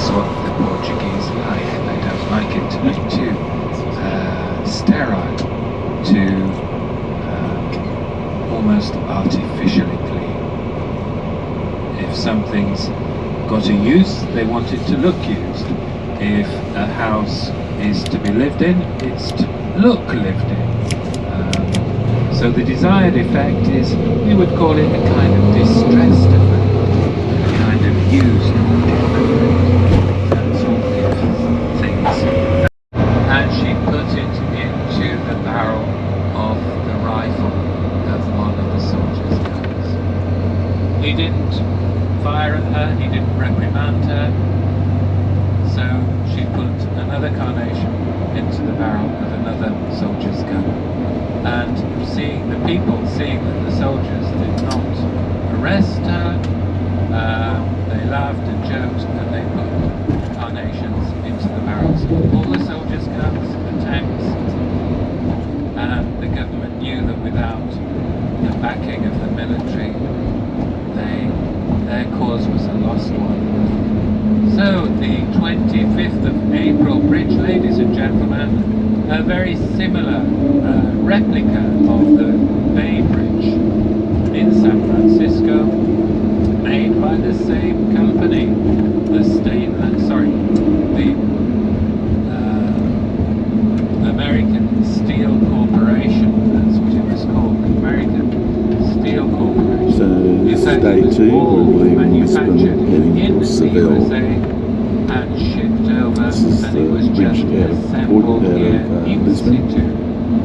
That's what the Portuguese like. They don't like it to be too sterile, too almost artificially clean. If something's got a use, they want it to look used. If a house is to be lived in, it's to look lived in. So the desired effect is, we would call it a kind of distressed effect, a kind of used effect. That sort of things. And she put it into the barrel of the rifle of one of the soldiers' guns. He didn't fire at her, he didn't reprimand her, so she put another carnation into the barrel of another soldier's gun. And seeing the people, seeing that the soldiers did not arrest her, they laughed and joked, and they put carnations into the barrels of all the soldiers' guns, the tanks, and the government knew that without the backing of the military, their cause was a lost one. So the 25th of April Bridge, ladies and gentlemen, a very similar replica of the Bay Bridge in San Francisco, made by the same company, the American Steel Corporation. That's what it was called, American Steel Corporation. So day 2, we're leaving Lisbon, heading to Seville. And shipped over, This is and the it was bridge just out of assembled here in Lisbon. situ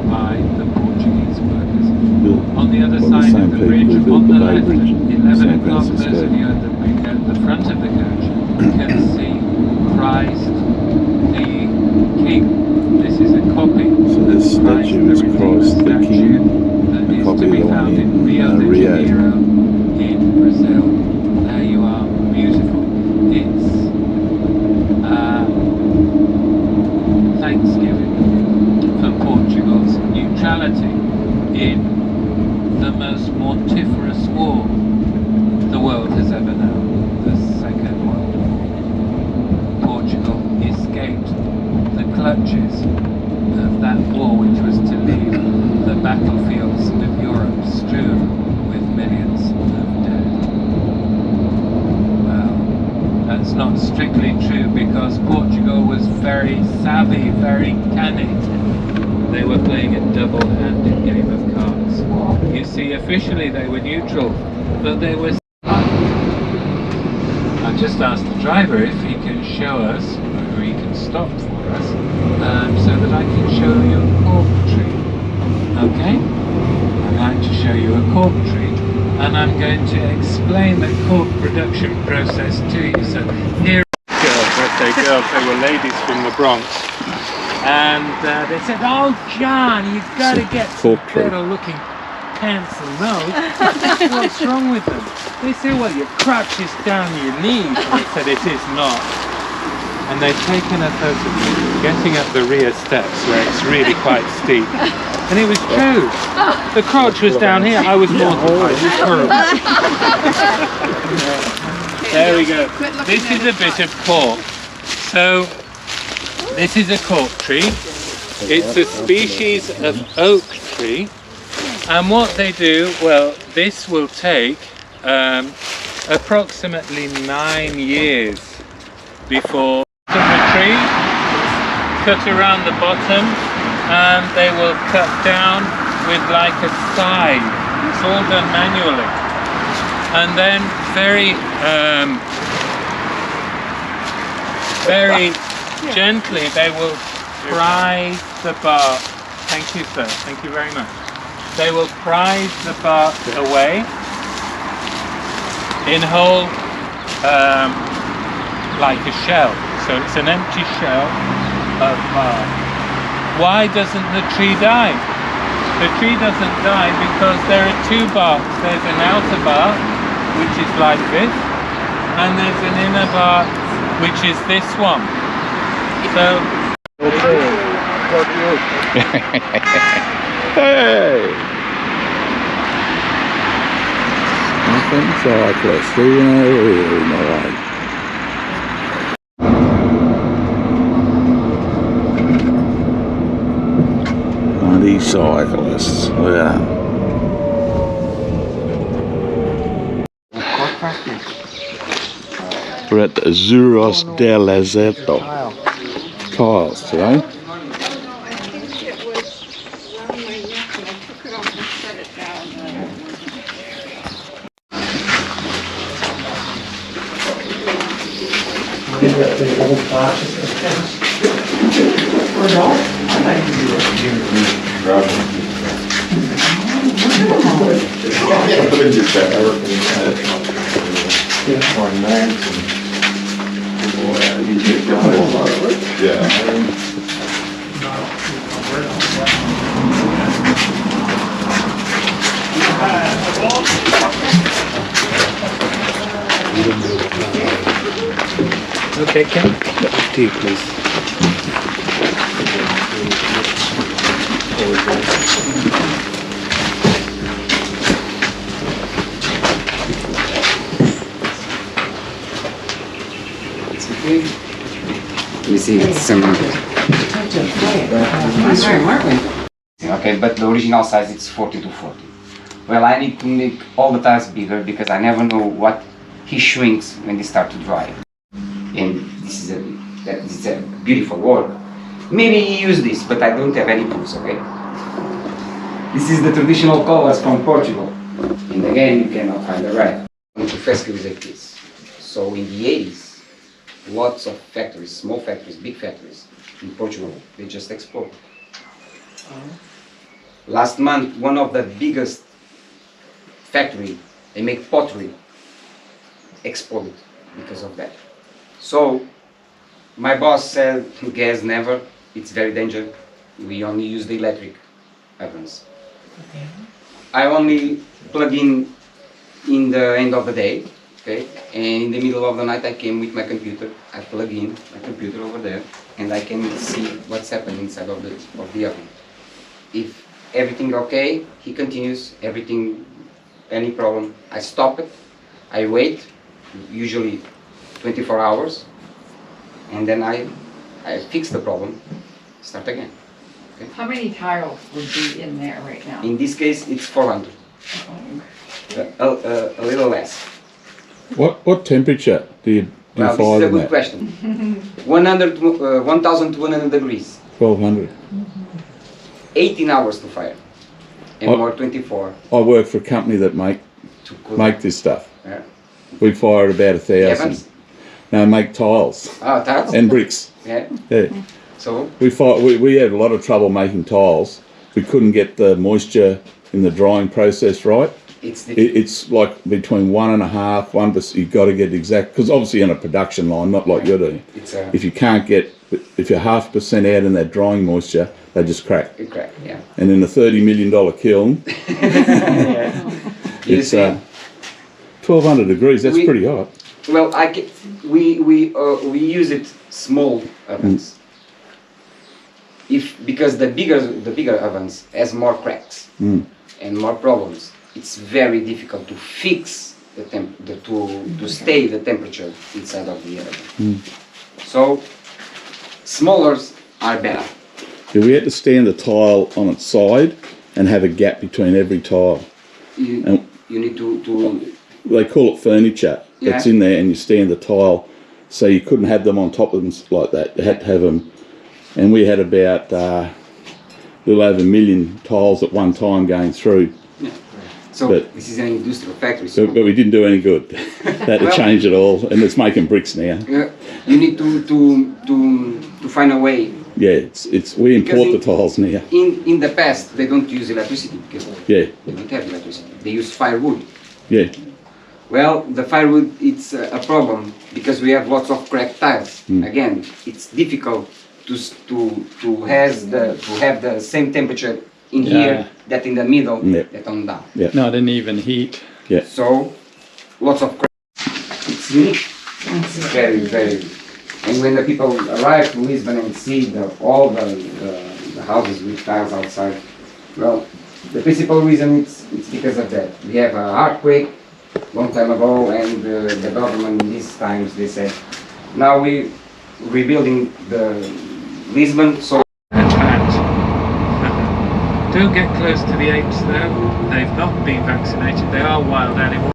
by the Portuguese workers. Built On the other by the side same of the people bridge, who built on the the Bay left, Bridge in 11 San o'clock, those Francisco. of you at the front of the coach can see Christ the King. This is a copy So of this Christ statue is Redeemer Christ the statue King, that a is copy to of be the one found in in Rio de Rio. Janeiro in Brazil. There you are, beautiful. It's Thanksgiving for Portugal's neutrality in the most mortiferous war the world has ever known, the Second World War. Portugal escaped the clutches of that war which was to leave the battlefields of Europe strewn with millions of dead. Well, that's not strictly true, because Portugal was very savvy, very canny. They were playing a double-handed game of cards. You see, officially they were neutral, but they were... I've just asked the driver if he can show us, or he can stop for us, so that I can show you a cork tree. Okay? I'd like to show you a cork tree, and I'm going to explain the cork production process to you. So here, birthday girls, they were ladies from the Bronx, and they said, "Oh, John, you've got to get some better looking pants than those." What's wrong with them? They said, "Well, your crotch is down to your knees." And I said, "It is not." And they've taken a photo of me getting up the rear steps where it's really quite steep. And it was true. The crotch was down here. I was mortified. It was horrible. There we go. This is a bit of cork. So, this is a cork tree. It's a species of oak tree. And what they do, well, this will take approximately 9 years before the tree, cut around the bottom, and they will cut down with like a scythe. It's all done manually. And then very gently they will prise the bark. Thank you, sir. Thank you very much. They will prise the bark away in whole, like a shell. So it's an empty shell of bark. Why doesn't the tree die? The tree doesn't die because there are two barks. There's an outer bark, which is like this, and there's an inner bark, which is this one. So... Hey! Nothing cyclist, even over here in the way. Cyclists, look at that. We're at the Azuros del Lazato tiles today. I think it was around my neck and I took it off and set it down. Okay, Ken. Tea, please. Let me see, it's some... Okay, but the original size is 40 to 40. Well, I need to make all the tiles bigger because I never know what he shrinks when they start to dry. And this is a beautiful work. Maybe he used this, but I don't have any proofs, okay? This is the traditional colors from Portugal. And again, you cannot find the right. To frescoes like this. So in the 80s, lots of factories, small factories, big factories in Portugal, they just exploded. Last month, one of the biggest factory, they make pottery, exploded because of that. So my boss said, gas never, it's very dangerous. We only use the electric ovens. I only plug in the end of the day, okay? And in the middle of the night I came with my computer, I plug in my computer over there, and I can see what's happening inside of the oven. If everything okay, he continues, everything, any problem, I stop it, I wait, usually 24 hours, and then I fix the problem, start again. Okay? How many tiles would be in there right now? In this case, it's 400, a little less. What temperature do you Well, this fire is a them good at? question. 1,200 degrees, 1200. 18 hours to fire, and Oh. more 24 I work for a company that make to cool. this stuff. Yeah. We fire at about 1,000. Evans? No, make tiles Oh, tiles? and bricks. Yeah. Yeah. So, We had a lot of trouble making tiles. We couldn't get the moisture in the drying process right. It's like between 1.5%, 1%. You've got to get exact, because obviously on a production line, not like you're doing. If you can't get, if you're 0.5% out in that drying moisture, they just crack. it crack, yeah. And in a $30 million kiln, it's 1,200 degrees. That's pretty hot. Well, we use it small ovens. Because the bigger ovens has more cracks and more problems. It's very difficult to fix to stay the temperature inside of the oven. So smallers are better. Yeah, we had to stand the tile on its side and have a gap between every tile. You need to They call it furniture. That's Yeah. in there, and you stand the tile, so you couldn't have them on top of them like that. You had to have them, and we had about a little over 1 million tiles at one time going through. So But- this is an industrial factory. So But we didn't do any good. Had to Well- change it all, and it's making bricks now. you need to find a way. Yeah, it's we import the Because tiles now. In the past, they don't use electricity because Yeah, they don't have electricity. They use firewood. yeah, Well, the firewood, it's a problem because we have lots of cracked tiles. Again, it's difficult to have the same temperature in here that in the middle that on down. Not an even heat. So, lots of cracks. It's unique. It's very, very. And when the people arrive to Lisbon and see all the houses with tiles outside, well, the principal reason it's because of that. We have an earthquake long time ago, and the government in these times they said, now we rebuilding the Lisbon, so And Don't get close to the apes though. They've not been vaccinated. They are wild animals.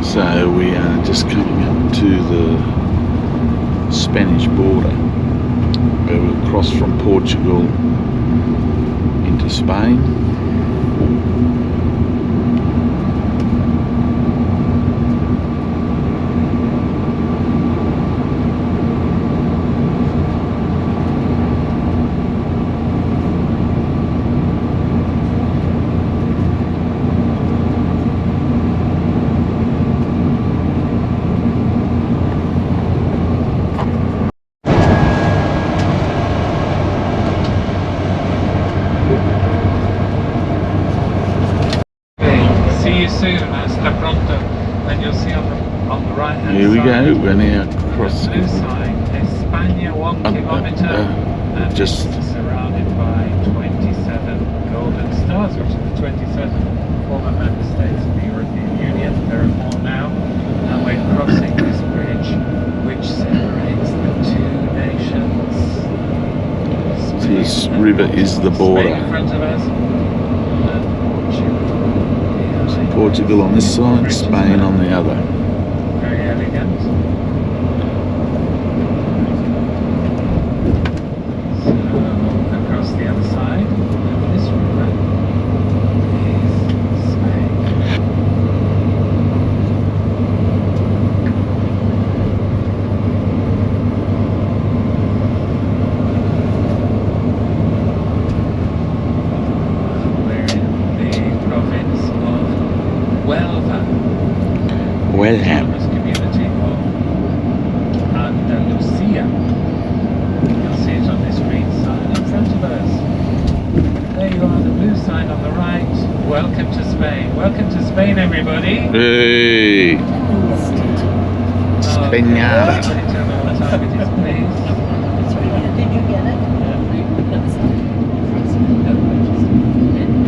So we are just coming up to the Spanish border, where we'll cross from Portugal into Spain. See you soon, hasta pronto. And you'll see on the right hand Here we side, go, we're now crossing. blue sign, España 1 kilometre, and just it's surrounded by 27 golden stars, which are the 27 former member states of the European Union. There are more now, and we're crossing this bridge which separates the two nations. So this river is the border. Spain in front of us, and Portugal. Portugal on this side, Spain on the other. Very elegant. So across the other side of this river is Spain. We're in the province of Huelva. Welham. Autonomous community of Andalusia. You'll see it on this green sign in front of us. There you are, the blue sign on the right. Welcome to Spain. Welcome to Spain, everybody. Hey! Spañada. Everybody tell me what time it is, please. Did you get it?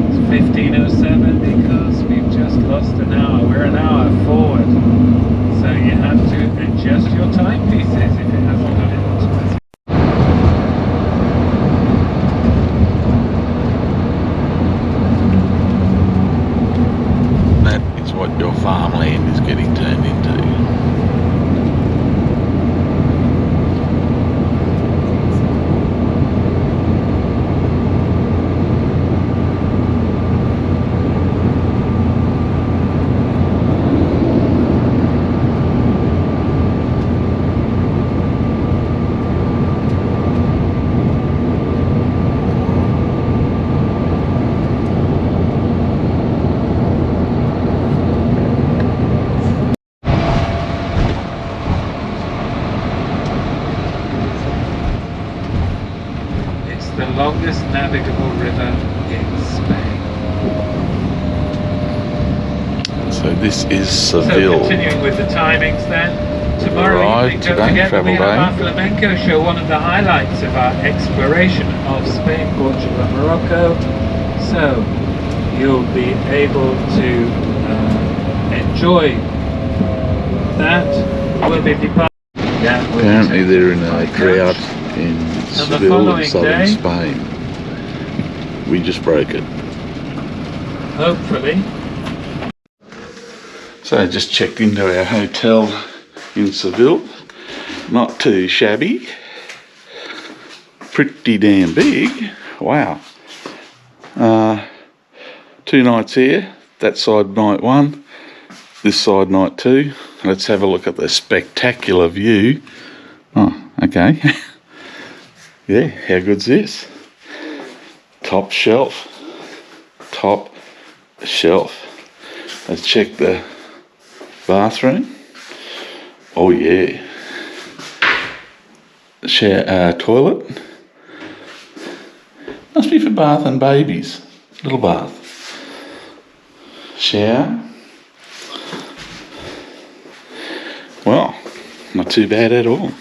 It's 15:07 because we've just lost an hour. We're an hour forward. So you have to adjust your timepieces if it hasn't done it automatically. That is what your farmland is getting turned into. It's the longest navigable river in Spain. So this is So Seville. continuing with the timings then. Tomorrow Right, evening, don't today, forget that travel we have our day. flamenco show, one of the highlights of our exploration of Spain, Portugal and Morocco. So you'll be able to enjoy that. We'll be departing. Yeah, we'll be Apparently taking they're in a by coach. drought in the Seville, following southern day- Spain. We just broke it. Hopefully. So I just checked into our hotel in Seville. Not too shabby. Pretty damn big. Wow. 2 nights here. That side night 1. This side night 2. Let's have a look at the spectacular view. Oh, okay. Yeah, how good's this? Top shelf. Top shelf. Let's check the bathroom. Oh yeah. Toilet. Must be for bath and babies. Little bath. Shower. Well, not too bad at all.